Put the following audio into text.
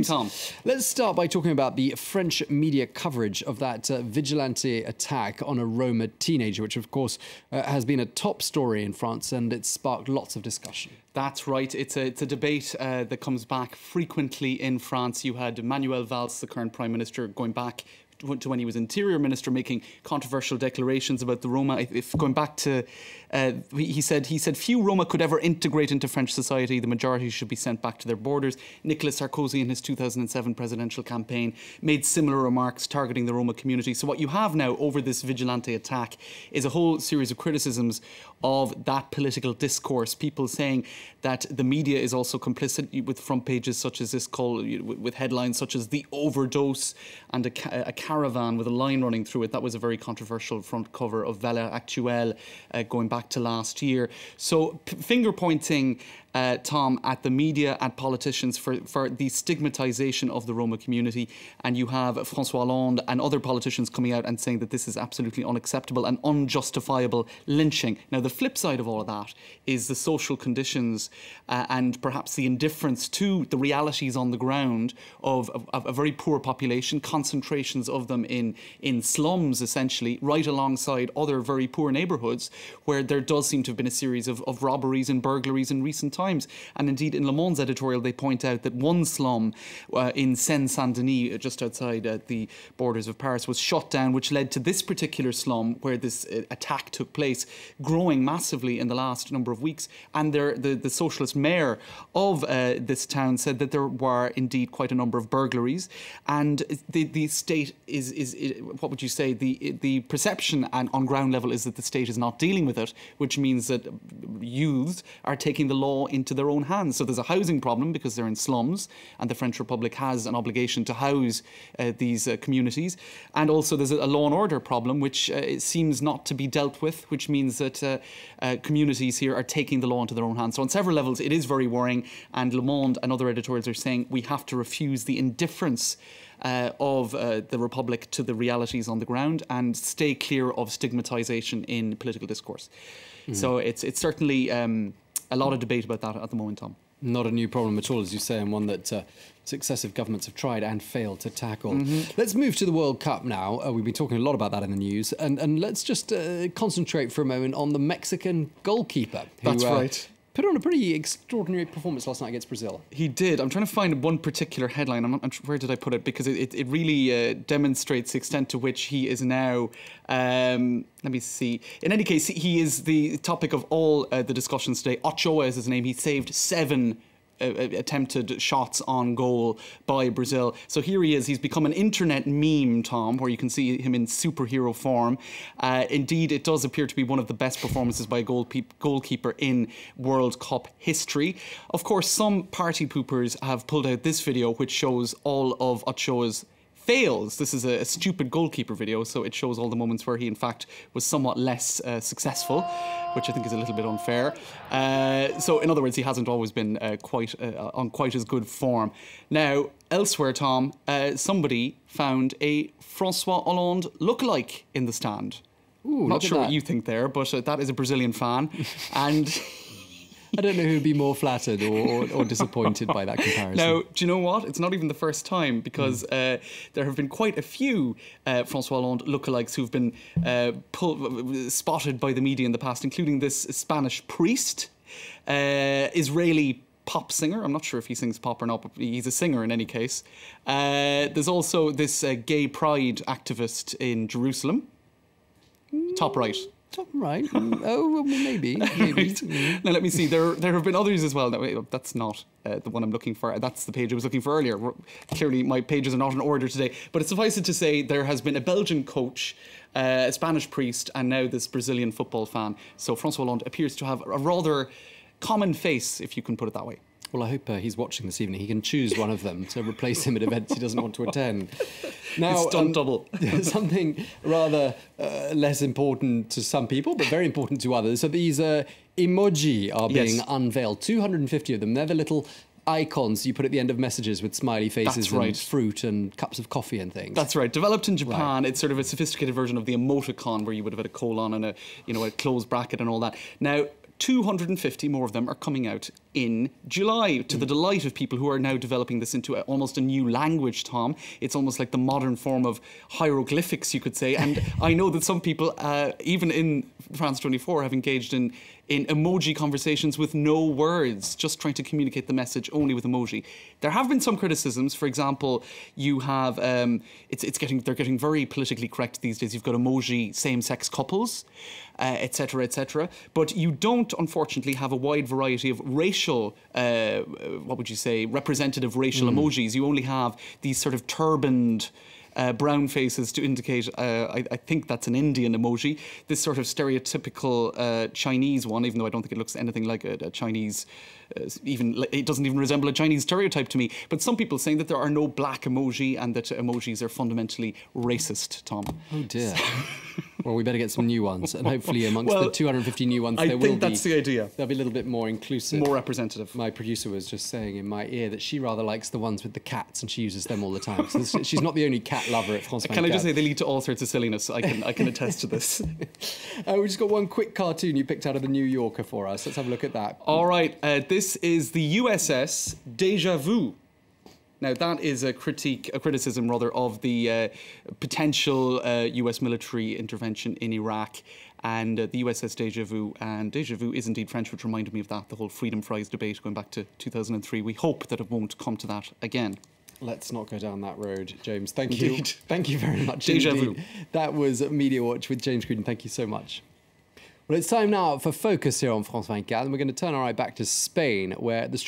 Tom. Let's start by talking about the French media coverage of that vigilante attack on a Roma teenager, which of course has been a top story in France, and it's sparked lots of discussion. That's right. It's a debate that comes back frequently in France. You had Manuel Valls, the current Prime Minister, going back to when he was Interior Minister, making controversial declarations about the Roma. If going back to, he said few Roma could ever integrate into French society. The majority should be sent back to their borders. Nicolas Sarkozy, in his 2007 presidential campaign, made similar remarks targeting the Roma community. So what you have now over this vigilante attack is a whole series of criticisms of that political discourse. People saying that the media is also complicit, with front pages such as this, with headlines such as "The Overdose" and a caravan with a line running through it. That was a very controversial front cover of Valeurs Actuelles going back to last year. So finger pointing, Tom, at the media, at politicians for the stigmatisation of the Roma community. And you have François Hollande and other politicians coming out and saying that this is absolutely unacceptable and unjustifiable lynching. Now, the flip side of all of that is the social conditions and perhaps the indifference to the realities on the ground of a very poor population, concentrations of them in slums, essentially, right alongside other very poor neighbourhoods where there does seem to have been a series of robberies and burglaries in recent times. And indeed, in Le Monde's editorial, they point out that one slum in Seine-Saint-Denis, just outside the borders of Paris, was shut down, which led to this particular slum where this attack took place, growing massively in the last number of weeks. And the socialist mayor of this town said that there were indeed quite a number of burglaries. And the state is what would you say, the perception on ground level is that the state is not dealing with it, which means that youths are taking the law into their own hands. So there's a housing problem because they're in slums, and the French Republic has an obligation to house these communities. And also there's a law and order problem, which seems not to be dealt with, which means that communities here are taking the law into their own hands. So on several levels, it is very worrying. And Le Monde and other editorials are saying we have to refuse the indifference of the Republic to the realities on the ground and stay clear of stigmatisation in political discourse. So it's certainly a lot of debate about that at the moment, Tom. Not a new problem at all, as you say, and one that successive governments have tried and failed to tackle. Let's move to the World Cup now. We've been talking a lot about that in the news, and let's just concentrate for a moment on the Mexican goalkeeper. That's right. Put on a pretty extraordinary performance last night against Brazil. He did. I'm trying to find one particular headline. I'm not sure, where did I put it? Because it really demonstrates the extent to which he is now... let me see. In any case, he is the topic of all the discussions today. Ochoa is his name. He saved 7 attempted shots on goal by Brazil. So here he is. He's become an internet meme, Tom, where you can see him in superhero form. Indeed, it does appear to be one of the best performances by a goalkeeper in World Cup history. Of course, some party poopers have pulled out this video, which shows all of Ochoa's fails. This is a stupid goalkeeper video, so it shows all the moments where he, in fact, was somewhat less successful, which I think is a little bit unfair. So, in other words, he hasn't always been on quite as good form. Now, elsewhere, Tom, somebody found a François Hollande lookalike in the stand. Ooh, not sure what you think there, but that is a Brazilian fan, and... I don't know who'd be more flattered or disappointed by that comparison. Now, do you know what? It's not even the first time, because there have been quite a few François Hollande lookalikes who've been spotted by the media in the past, including this Spanish priest, Israeli pop singer. I'm not sure if he sings pop or not, but he's a singer in any case. There's also this gay pride activist in Jerusalem. Top right. Top right. Oh, well, maybe. Right. Now, let me see. There have been others as well. No, that's not the one I'm looking for. That's the page I was looking for earlier. Clearly, my pages are not in order today. But it's suffice it to say, there has been a Belgian coach, a Spanish priest, and now this Brazilian football fan. So François Hollande appears to have a rather common face, if you can put it that way. Well, I hope he's watching this evening. He can choose one of them to replace him at events he doesn't want to attend. Now, stunt double. Something rather less important to some people, but very important to others. So these emoji are being unveiled. 250 of them. They're the little icons you put at the end of messages with smiley faces and fruit and cups of coffee and things. That's right. Developed in Japan, it's sort of a sophisticated version of the emoticon, where you would have had a colon and a closed bracket and all that. Now, 250 more of them are coming out in July, to the delight of people who are now developing this into almost a new language, Tom. It's almost like the modern form of hieroglyphics, you could say. And I know that some people, even in France 24, have engaged in emoji conversations with no words, just trying to communicate the message only with emoji. There have been some criticisms. For example, you have, they're getting very politically correct these days. You've got emoji same-sex couples, etc., etc. But you don't, unfortunately, have a wide variety of racial, representative racial emojis. You only have these sort of turbaned brown faces to indicate, I think that's an Indian emoji. This sort of stereotypical Chinese one, even though I don't think it looks anything like a Chinese, it doesn't even resemble a Chinese stereotype to me. But some people saying that there are no black emoji and that emojis are fundamentally racist, Tom. Oh dear. Well, we better get some new ones, and hopefully amongst the 250 new ones, I think that's the idea. They'll be a little bit more inclusive. More representative. My producer was just saying in my ear that she rather likes the ones with the cats, and she uses them all the time. So she's not the only cat lover at France 24. Can I just say they lead to all sorts of silliness? I can attest to this. We just got one quick cartoon you picked out of the New Yorker for us. Let's have a look at that. All right. This is the USS Deja Vu. Now, that is a criticism rather, of the potential US military intervention in Iraq and the USS Deja Vu. And Deja Vu is indeed French, which reminded me of that, the whole freedom fries debate going back to 2003. We hope that it won't come to that again. Let's not go down that road, James. Thank you. Indeed. Thank you very much. Deja Vu. That was Media Watch with James Cruden. Thank you so much. Well, it's time now for Focus here on France 24, and we're going to turn our eye back to Spain, where the